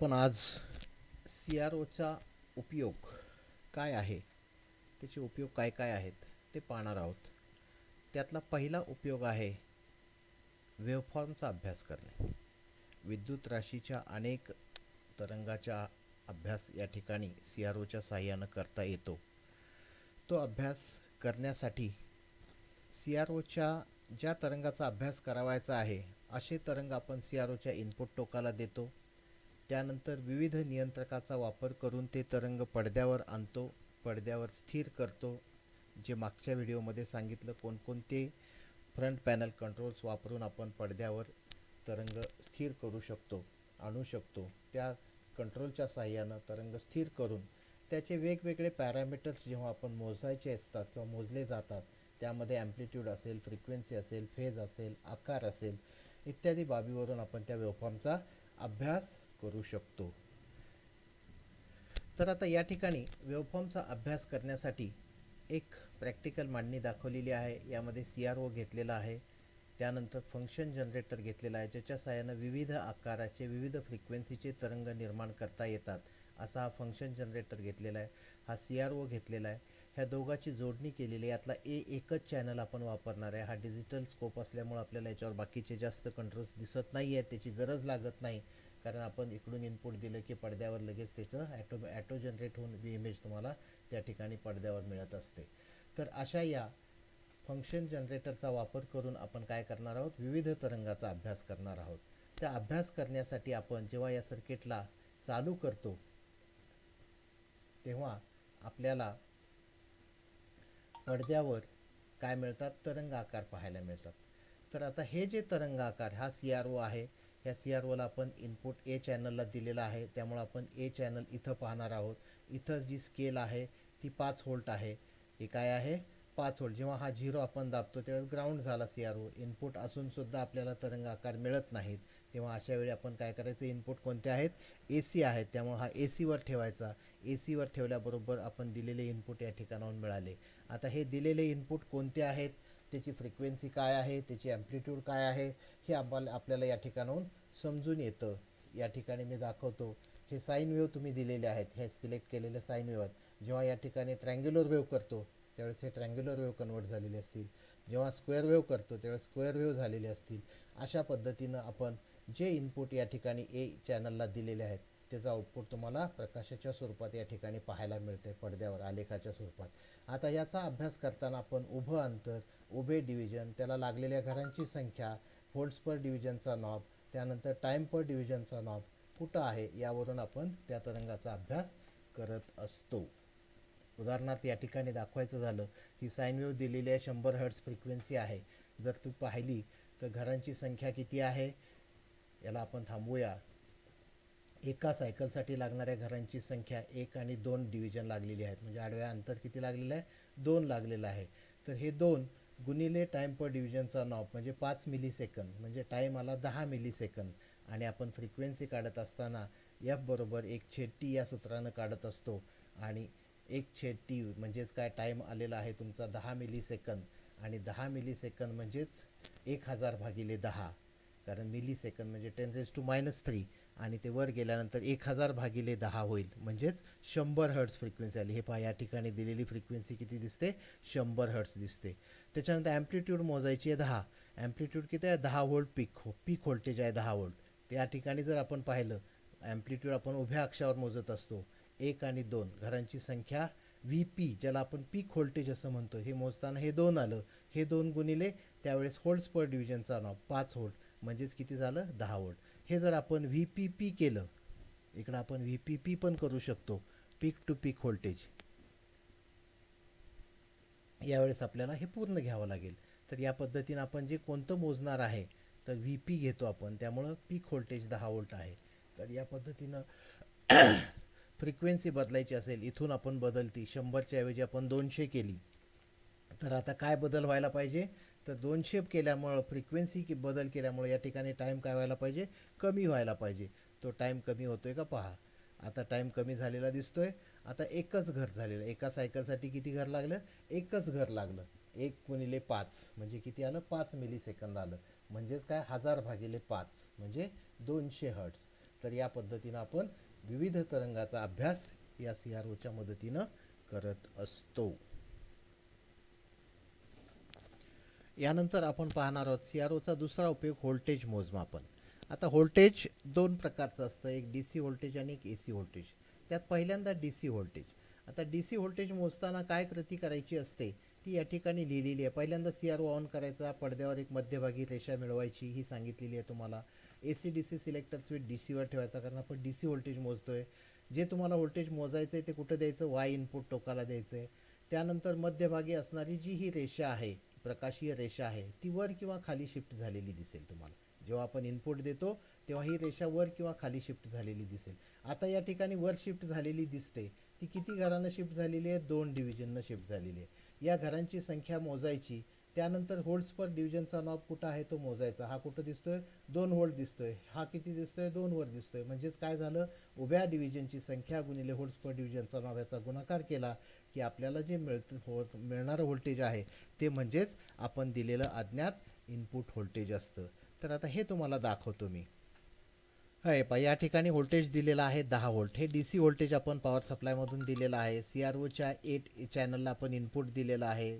आपण आज C R Ocha उपयोग काय आहे, त्याचे उपयोग काय काय आहेत ते पाहणार आहोत. त्यातला पहिला उपयोग आहे वेव्हफॉर्मचा अभ्यास करणे. विद्युत राशीच्या अनेक तरंगाचा अभ्यास या ठिकाणी सी आर ओच्या साहाय्यानं करता येतो. तो अभ्यास करण्यासाठी सी आर ओच्या ज्या तरंगाचा अभ्यास करावायचा आहे असे तरंग आपण सी आर ओच्या इनपुट टोकाला देतो. त्यानंतर विविध नियंत्रकाचा वापर करून ते तरंग पडद्यावर आणतो, पडद्यावर स्थिर करतो. जे मागच्या व्हिडिओमध्ये सांगितलं कोणकोणते फ्रंट पॅनल कंट्रोल्स वापरून आपण पडद्यावर तरंग स्थिर करू शकतो, आणू शकतो. त्या कंट्रोलच्या साहाय्यानं तरंग स्थिर करून त्याचे वेगवेगळे पॅरामीटर्स जेव्हा आपण मोजायचे असतात किंवा मोजले जातात, त्यामध्ये ॲम्प्लिट्यूड असेल, फ्रिक्वेन्सी असेल, फेज असेल, आकार असेल इत्यादी बाबीवरून आपण त्या वेव्हफॉर्मचा अभ्यास करू शकतो. तर आता या ठिकाणी वेव्हफॉर्मचा अभ्यास करण्यासाठी एक प्रॅक्टिकल मांडणी दाखवलेली आहे. यामध्ये सी आर ओ घेतलेला आहे, त्यानंतर फंक्शन जनरेटर घेतलेला आहे, ज्याच्या साहाय्यानं विविध आकाराचे विविध फ्रिक्वेन्सीचे तरंग निर्माण करता येतात. असा हा फंक्शन जनरेटर घेतलेला आहे, हा सी आर ओ घेतलेला आहे. ह्या दोघाची जोडणी केलेली आहे. यातला एकच चॅनल आपण वापरणार आहे. हा डिजिटल स्कोप असल्यामुळे आपल्याला याच्यावर बाकीचे जास्त कंट्रोल्स दिसत नाही आहेत, त्याची गरज लागत नाही, कारण आपण इकडून इनपुट दिलं की पडद्यावर लगेच त्याचं ॲटो जनरेट होऊन इमेज तुम्हाला त्या ठिकाणी पडद्यावर मिळत असते. तर अशा या फंक्शन जनरेटरचा वापर करून आपण काय करणार आहोत, विविध तरंगाचा अभ्यास करणार आहोत. त्या अभ्यास करण्यासाठी आपण जेव्हा या सर्किटला चालू करतो तेव्हा आपल्याला पडद्यावर काय मिळतात, तरंग आकार पाहायला मिळतात. तर आता हे जे तरंग आकार, हा सी आर ओ आहे. ह्या सी आर ओला आपण इनपुट ए चॅनलला दिलेला आहे, त्यामुळे आपण ए चॅनल इथं पाहणार आहोत. इथं जी स्केल आहे ती 5 व्होल्ट आहे. हे काय आहे, 5 व्होल्ट. जेव्हा हा 0 आपण दाबतो त्यावेळेस ग्राउंड झाला सी आर ओ. इनपुट असून सुद्धा आपल्याला तरंग आकार मिळत नाहीत, तेव्हा अशा वेळी आपण काय करायचं, इनपुट कोणते आहेत, ए सी आहेत, त्यामुळे हा ए सीवर ठेवायचा. ए सीवर ठेवल्याबरोबर आपण दिलेले इनपुट या ठिकाणाहून मिळाले. आता हे दिलेले इनपुट कोणते आहेत, त्याची फ्रिक्वेन्सी काय आहे, त्याची ॲम्प्लिट्यूड काय आहे, हे आपल्याला या ठिकाणाहून समजून येतं. या ठिकाणी मी दाखवतो. हे साईन वेव्ह तुम्ही दिलेले आहेत, हे सिलेक्ट केलेले साईन वेव्ह आहेत. जेव्हा या ठिकाणी ट्रँग्युलर वेव्ह करतो त्यावेळेस हे ट्रँग्युलर वेव्ह कन्वर्ट झालेले असतील. जेव्हा स्क्वेअर वेव्ह करतो त्यावेळेस स्क्वेअर वेव्ह झालेले असतील. अशा पद्धतीनं आपण जे इनपुट या ठिकाणी ए चॅनलला दिलेले आहेत त्याचं आउटपुट तुम्हाला प्रकाशाच्या स्वरूपात या ठिकाणी पाहायला मिळते, पडद्यावर आलेखाच्या स्वरूपात. आता याचा अभ्यास करताना आपण उभं अंतर, उभे डिव्हिजन, त्याला लागलेल्या घरांची संख्या, व्होल्ट्स पर डिव्हिजनचा नॉब, त्यानंतर टाईम पर डिव्हिजनचा नॉब कुठं आहे यावरून आपण त्या तरंगाचा अभ्यास करत असतो. उदाहरणार्थ या ठिकाणी दाखवायचं झालं, ही साईन वेव्ह दिलेली आहे, 100 हर्ट्ज फ्रिक्वेन्सी आहे. जर तू पाहिली तर घरांची संख्या किती आहे, याला आपण थांबवूया. एका सायकलसाठी लागणाऱ्या घरांची संख्या 1 आणि 2 डिव्हिजन लागलेली आहेत, म्हणजे आडव्या अंतर किती लागलेलं आहे, 2 लागलेलं आहे. तर हे 2 गुणिले टाईम पर डिव्हिजनचा नॉब म्हणजे 5 मिली सेकंद, म्हणजे टाईम आला 10 मिली सेकंद. आणि आपण फ्रिक्वेन्सी काढत असताना एफ बरोबर 1/t या सूत्रानं काढत असतो. आणि 1/t म्हणजेच काय, टाईम आलेला आहे तुमचा 10 मिली सेकंद. आणि 10 मिली सेकंद म्हणजेच 1000 भागिले 10, कारण मिली सेकंद म्हणजे 10⁻³ आणि ते वर गेल्यानंतर 1000 भागिले 10 होईल, म्हणजेच 100 हर्ट्स फ्रिक्वेन्सी आली. हे पहा या ठिकाणी दिलेली फ्रिक्वेन्सी किती दिसते, 100 हर्ट्स दिसते. त्याच्यानंतर ॲम्प्लिट्यूड मोजायची आहे 10. ॲम्प्लिट्यूड किती आहे, 10 व्होल्ट पीक व्होल्टेज आहे 10 व्होल्ट. त्या ठिकाणी जर आपण पाहिलं, ॲम्प्लिट्यूड आपण उभ्या अक्षावर मोजत असतो. 1 आणि 2 घरांची संख्या, व्ही पी ज्याला आपण पीक व्होल्टेज असं म्हणतो, हे मोजताना हे 2 आलं. हे 2 गुणिले त्यावेळेस व्होल्ट्स पर डिव्हिजनचा नॉब 5 व्होल्ट, म्हणजेच किती झालं, 10 व्होल्ट. हे जर आपण व्ही पी पी केलं, इकडं आपण व्ही पी पी पण करू शकतो, पीक टू पीक व्होल्टेज. यावेळेस आपल्याला हे पूर्ण घ्यावं लागेल. तर या पद्धतीनं आपण जे कोणतं मोजणार आहे, तर व्ही पी घेतो आपण, त्यामुळं पीक व्होल्टेज 10 व्होल्ट आहे. तर या पद्धतीनं फ्रिक्वेन्सी बदलायची असेल, इथून आपण बदलती 100च्या ऐवजी आपण 200 केली, तर आता काय बदल व्हायला पाहिजे, तर 200 केल्यामुळं फ्रिक्वेन्सी बदल केल्यामुळे या ठिकाणी टाईम काय व्हायला पाहिजे, कमी व्हायला पाहिजे. तो टाईम कमी होतोय का पहा, आता टाईम कमी झालेला दिसतोय. आता एकच घर झालेलं, एका सायकलसाठी किती घर लागलं, एकच घर लागलं. 1 गुणिले 5 म्हणजे किती आलं, 5 मिली सेकंद आलं. म्हणजेच काय, 1000 भागिले 5 म्हणजे 200 हर्ट्स. तर या पद्धतीनं आपण विविध तरंगाचा अभ्यास या CROच्या मदतीनं करत असतो. यानंतर आपण पाहणार आहोत CROचा दुसरा उपयोग व्होल्टेज मोजमापन. आता व्होल्टेज दोन प्रकारचं असतं, एक DC व्होल्टेज आणि एक AC व्होल्टेज. त्यात पहिल्यांदा DC व्होल्टेज. आता DC व्होल्टेज मोजताना काय कृती करायची असते ती या ठिकाणी लिहिलेली आहे. पहिल्यांदा CRO ऑन करायचा, पडद्यावर एक मध्यभागी रेषा मिळवायची ही सांगितलेली आहे तुम्हाला. AC DC सिलेक्टर स्विच DCवर ठेवायचा, कारण आपण DC व्होल्टेज मोजतोय. जे तुम्हाला व्होल्टेज मोजायचं आहे ते कुठं द्यायचं, Y इनपुट टोकाला द्यायचं आहे. त्यानंतर मध्यभागी असणारी जी ही रेषा आहे, प्रकाशीय रेषा आहे, ती वर किंवा खाली शिफ्ट झालेली दिसेल तुम्हाला. जेव्हा आपण इनपुट देतो तेव्हा ही रेषा वर किंवा खाली शिफ्ट झालेली दिसेल. आता या ठिकाणी वर शिफ्ट झालेली दिसते, ती किती घरानं शिफ्ट झालेली आहे, 2 डिव्हिजननं शिफ्ट झालेली आहे. या घरांची संख्या मोजायची. त्यानंतर व्होल्ट्स पर डिव्हिजनचा नॉब कुठं आहे तो मोजायचा. हा कुठं दिसतोय, 2 व्होल्ट दिसतोय. हा किती दिसतोय, 2 वर दिसतोय. म्हणजेच काय झालं, उभ्या डिव्हिजनची संख्या गुणिले व्होल्ट्स पर डिव्हिजनचा नॉब याचा गुणाकार केला की आपल्याला जे मिळणारं व्होल्टेज आहे ते म्हणजेच आपण दिलेलं अज्ञात इनपुट व्होल्टेज असतं. तर आता हे तुम्हाला दाखवतो मी. या ठिकाणी व्होल्टेज दिलेला आहे 10 व्होल्ट. हे DC व्होल्टेज आपण पॉवर सप्लायमधून दिलेलं आहे. CROच्या 8 चॅनलला आपण इनपुट दिलेलं आहे.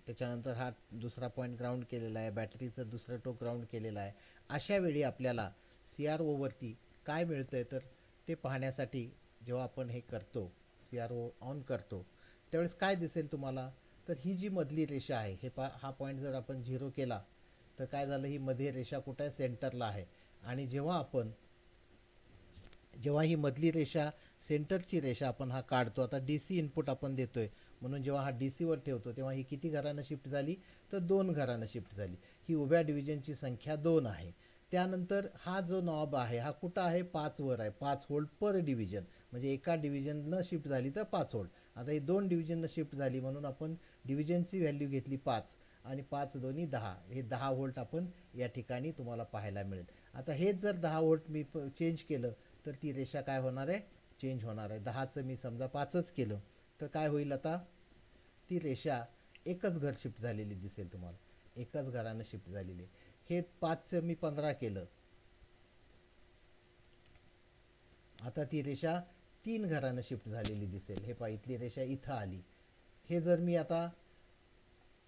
त्याच्यानंतर हा दुसरा पॉईंट ग्राउंड केलेला आहे, बॅटरीचं दुसरं टोक ग्राउंड केलेलं आहे. अशा वेळी आपल्याला CROवरती काय मिळतंय तर ते पाहण्यासाठी जेव्हा आपण हे करतो, CRO ऑन करतो, त्यावेळेस काय दिसेल तुम्हाला, तर ही जी मधली रेषा आहे, हा पॉईंट जर आपण 0 केला तर काय झालं, ही मध्ये रेषा कुठं आहे, सेंटरला आहे. आणि जेव्हा ही मधली रेषा, सेंटरची रेषा आपण हा काढतो, आता DC इनपुट आपण देतोय म्हणून जेव्हा हा DCवर ठेवतो तेव्हा ही किती घरानं शिफ्ट झाली, तर 2 घरानं शिफ्ट झाली. ही उभ्या डिव्हिजनची संख्या 2 आहे. त्यानंतर हा जो नॉब आहे हा कुठं आहे, 5 वर आहे. 5 व्होल्ट पर डिव्हिजन, म्हणजे एका डिव्हिजननं शिफ्ट झाली तर 5 व्होल्ट. आता ही 2 डिव्हिजननं शिफ्ट झाली म्हणून आपण डिव्हिजनची व्हॅल्यू घेतली 5 आणि 5 दोन्ही 10. हे 10 व्होल्ट आपण या ठिकाणी तुम्हाला पाहायला मिळेल. आता हेच जर 10 व्होल्ट मी चेंज केलं तर ती रेषा काय होणार आहे, चेंज होणार आहे. 10चं मी समजा 5च केलं तर काय होईल, आता ती रेषा एकच घर शिफ्ट झालेली दिसेल तुम्हाला, एकच घरानं शिफ्ट झालेली. हे 5चं मी 15 केलं, आता ती रेषा 3 घरानं शिफ्ट झालेली दिसेल. हे इथली रेषा इथं आली. हे जर मी आता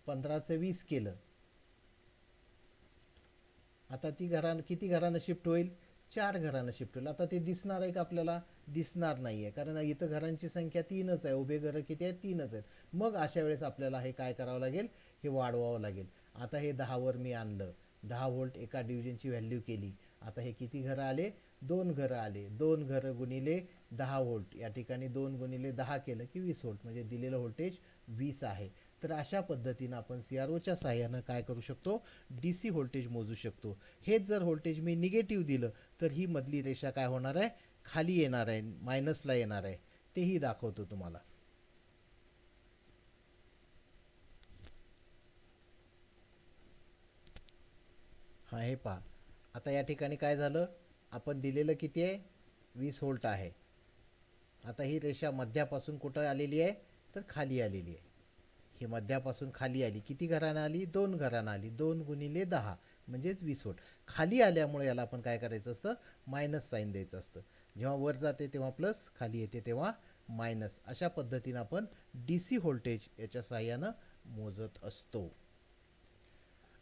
15चं 20 केलं, आता ती किती घरानं शिफ्ट होईल, 4 घरानं शिफ्ट होईल. आता ते दिसणार आहे का आपल्याला, दिसणार नाही आहे, कारण इथं घरांची संख्या 3च आहे. उभे घरं किती आहेत, 3च आहेत. मग अशा वेळेस आपल्याला हे काय करावं लागेल, हे वाढवावं लागेल. आता हे 10वर मी आणलं, 10 व्होल्ट एका डिव्हिजनची व्हॅल्यू केली. आता हे किती घरं आले, 2 घरं आले. 2 घरं गुणिले 10 व्होल्ट, या ठिकाणी 2 गुणिले 10 केलं की 20 व्होल्ट, म्हणजे दिलेलं व्होल्टेज 20 आहे. तर अशा पद्धतीनं आपण CROच्या साहाय्यानं काय करू शकतो, DC व्होल्टेज मोजू शकतो. हेच जर व्होल्टेज मी निगेटिव्ह दिलं तर ही मधली रेषा काय होणार आहे, खाली येणार आहे, मायनसला येणार आहे. तेही दाखवतो तुम्हाला. हा, हे पहा, आता या ठिकाणी काय झालं, आपण दिलेलं किती आहे, 20 व्होल्ट आहे. आता ही रेषा मध्यापासून कुठं आलेली आहे, तर खाली आलेली आहे. ही मध्यापासून खाली आली, किती घरानं आली, 2 घरानं आली. 2 गुणिले 10 म्हणजेच 20 व्होल्ट. खाली आल्यामुळे याला आपण काय करायचं असतं, मायनस साईन द्यायचं असतं. जेव्हा वर जाते तेव्हा प्लस, खाली येते तेव्हा मायनस. अशा पद्धतीनं आपण DC व्होल्टेज याच्या साहाय्यानं मोजत असतो.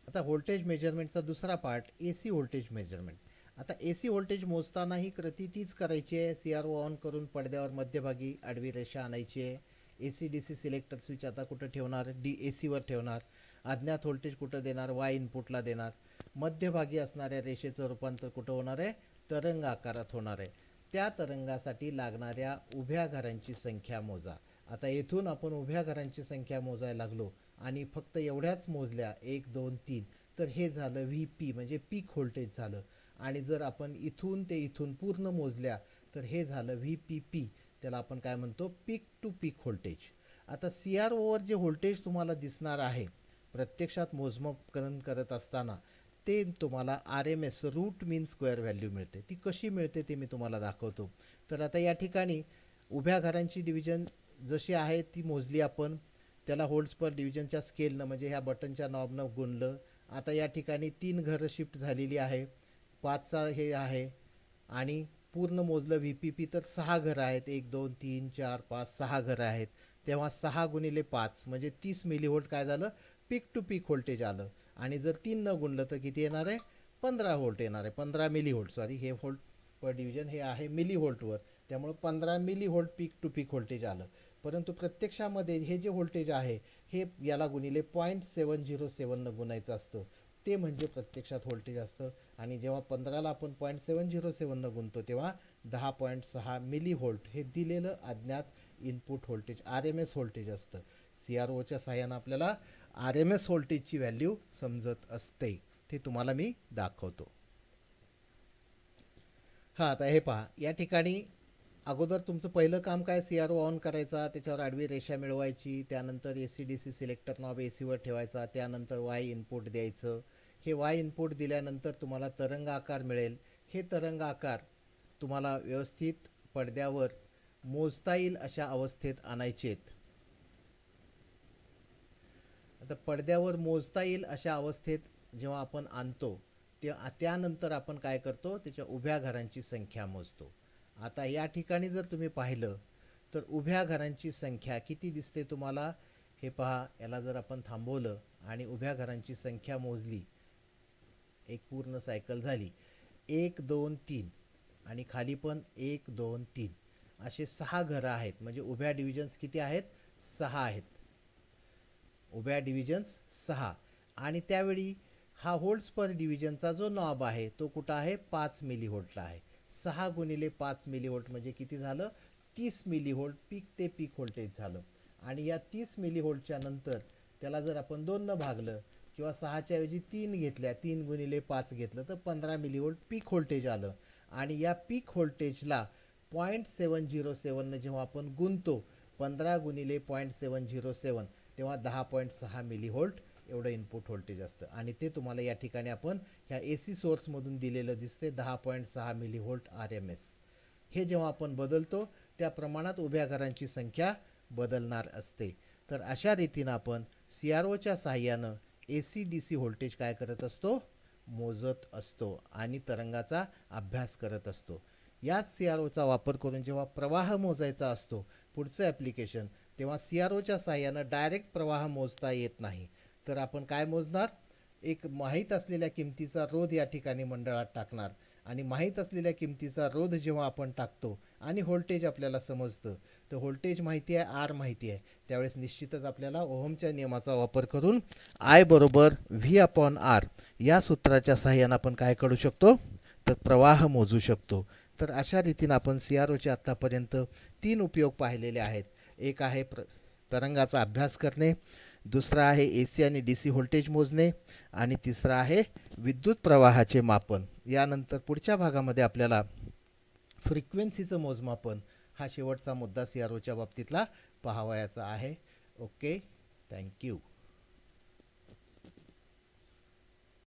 आता व्होल्टेज मेजरमेंटचा दुसरा पार्ट, AC व्होल्टेज मेजरमेंट. आता AC व्होल्टेज मोजताना ही कृती तीच करायची आहे. CRO ऑन करून पडद्यावर मध्यभागी आडवी रेषा आणायची आहे. AC DC सिलेक्टर स्विच आता कुठं ठेवणार, ACवर ठेवणार. अज्ञात व्होल्टेज कुठं देणार, Y इनपुटला देणार. मध्यभागी असणाऱ्या रेषेचं रूपांतर कुठं होणार आहे, तरंग आकारात होणार आहे. त्या तरंगासाठी लागणाऱ्या उभ्या घरांची संख्या मोजा. आता येथून आपण उभ्या घरांची संख्या मोजायला लागलो आणि फक्त एवढ्याच मोजल्या, 1 2 3, तर हे झालं VP, म्हणजे पीक व्होल्टेज झालं. आणि जर आपण इथून ते इथून पूर्ण मोजल्या तर हे झालं VPP, त्याला आपण काय म्हणतो, पीक टू पीक व्होल्टेज. आता CROवर जे व्होल्टेज तुम्हाला दिसणार आहे प्रत्यक्षात मोजमाप करत असताना, ते तुम्हाला RMS, रूट मीन स्क्वेअर व्हॅल्यू मिळते. ती कशी मिळते ते मी तुम्हाला दाखवतो. तर आता या ठिकाणी उभ्या घरांची डिव्हिजन जशी आहे ती मोजली आपण, त्याला व्होल्ट्स पर डिव्हिजनच्या स्केलनं, म्हणजे ह्या बटनच्या नॉबनं गुणलं. आता या ठिकाणी 3 घरं शिफ्ट झालेली आहे, 5चा हे आहे आणि पूर्ण मोजलं VPP तर 6 घरं आहेत, 1 2 3 4 5 6 घरं आहेत. तेव्हा 6 गुणिले 5 म्हणजे 30 मिलीव्होल्ट काय झालं, पीक टू पीक व्होल्टेज आलं. आणि जर 3 न गुणलं तर किती येणार आहे, 15 व्होल्ट येणार आहे, 15 मिलीव्होल्ट. सॉरी, हे व्होल्ट पर डिव्हिजन हे आहे मिलीव्होल्टवर, त्यामुळे 15 millivolt peak to peak voltage आलं. परंतु प्रत्यक्षामध्ये हे जे व्होल्टेज आहे हे याला गुणिले 0.707 गुणायचं असतं, ते म्हणजे प्रत्यक्षात व्होल्टेज असतं. आणि जेव्हा 15ला आपण 0.707 गुणतो तेव्हा 10.6 मिली व्होल्ट हे दिलेलं अज्ञात इनपुट व्होल्टेज RMS व्होल्टेज असतं. CROच्या साहाय्यानं आपल्याला RMS व्होल्टेजची व्हॅल्यू समजत असते, ते तुम्हाला मी दाखवतो. हां, आता हे पहा, या ठिकाणी अगोदर तुमचं पहिलं काम काय, CRO ऑन करायचा, त्याच्यावर आडवी रेषा मिळवायची, त्यानंतर AC-DC सिलेक्टर नॉब ACवर ठेवायचा, त्यानंतर Y इनपुट द्यायचं. हे Y इनपुट दिल्यानंतर तुम्हाला तरंग आकार मिळेल. हे तरंग आकार तुम्हाला व्यवस्थित पडद्यावर मोजता येईल अशा अवस्थेत आणायचे आहेत. आता पडद्यावर मोजता येईल अशा अवस्थेत जेव्हा आपण आणतो त्यानंतर आपण काय करतो, त्याच्या उभ्या घरांची संख्या मोजतो. आता या ठिकाणी जर तुम्ही पाहिलं तर उभ्या घरांची संख्या किती दिसते तुम्हाला, हे पहा. याला जर आपण थांबवलं आणि उभ्या घरांची संख्या मोजली, एक पूर्ण सायकल झाली, 1 2 3 आणि खाली पण 1 2 3 असे 6 घरं आहेत. म्हणजे उभ्या डिव्हिजन्स किती आहेत, 6 आहेत. उभ्या डिव्हिजन्स 6. आणि त्यावेळी हा व्होल्ट्स पर डिव्हिजनचा जो नॉब आहे तो कुठं आहे, 5 मिलीव्होल्टला आहे. 6 गुणिले 5 मिलीव्होल्ट म्हणजे किती झालं, 30 मिलीव्होल्ट पीक ते पीक व्होल्टेज झालं. आणि या 30 मिलीव्होल्टच्या नंतर त्याला जर आपण 2 न भागलं किंवा 6च्या ऐवजी 3 घेतल्या, 3 गुणिले 5 घेतलं तर 15 मिलीव्होल्ट पीक व्होल्टेज आलं. आणि या पीक व्होल्टेजला 0.707 जेव्हा आपण गुणतो, 15 गुणिले 0.707 तेव्हा 10.6 मिलीव्होल्ट एवढं इनपुट व्होल्टेज असतं. आणि ते तुम्हाला या ठिकाणी आपण ह्या AC सोर्समधून दिलेलं दिसते, 10.6 मिलीव्होल्ट RMS. हे जेव्हा आपण बदलतो त्या प्रमाणात उभ्या घरांची संख्या बदलणार असते. तर अशा रीतीनं आपण CROच्या साहाय्यानं AC-DC व्होल्टेज काय करत असतो, मोजत असतो आणि तरंगाचा अभ्यास करत असतो. याच CROचा वापर करून जेव्हा प्रवाह मोजायचा असतो पुढचं ॲप्लिकेशन, तेव्हा CROच्या साहाय्यानं डायरेक्ट प्रवाह मोजता येत नाही. तर आपण काय मोजणार, एक माहीत असलेल्या किमतीचा रोध या ठिकाणी मंडळात टाकणार. आणि माहीत असलेल्या किमतीचा रोध जेव्हा आपण टाकतो आणि व्होल्टेज आपल्याला समजतं, तर व्होल्टेज माहिती आहे, आर माहिती आहे, त्यावेळेस निश्चितच आपल्याला ओहमच्या नियमाचा वापर करून I बरोबर V/R या सूत्राच्या साहाय्यानं आपण काय करू शकतो, तर प्रवाह मोजू शकतो. तर अशा रीतीनं आपण CROचे आत्तापर्यंत 3 उपयोग पाहिलेले आहेत. एक आहे तरंगाचा अभ्यास करणे, दुसरा आहे AC आणि DC व्होल्टेज मोजणे, आणि तिसरा आहे विद्युत प्रवाहाचे मापन. यानंतर पुढच्या भागामध्ये आपल्याला फ्रिक्वेन्सीचं मोजमापन हा शेवटचा मुद्दा CROच्या बाबतीतला पाहावयाचा आहे. Okay, thank you.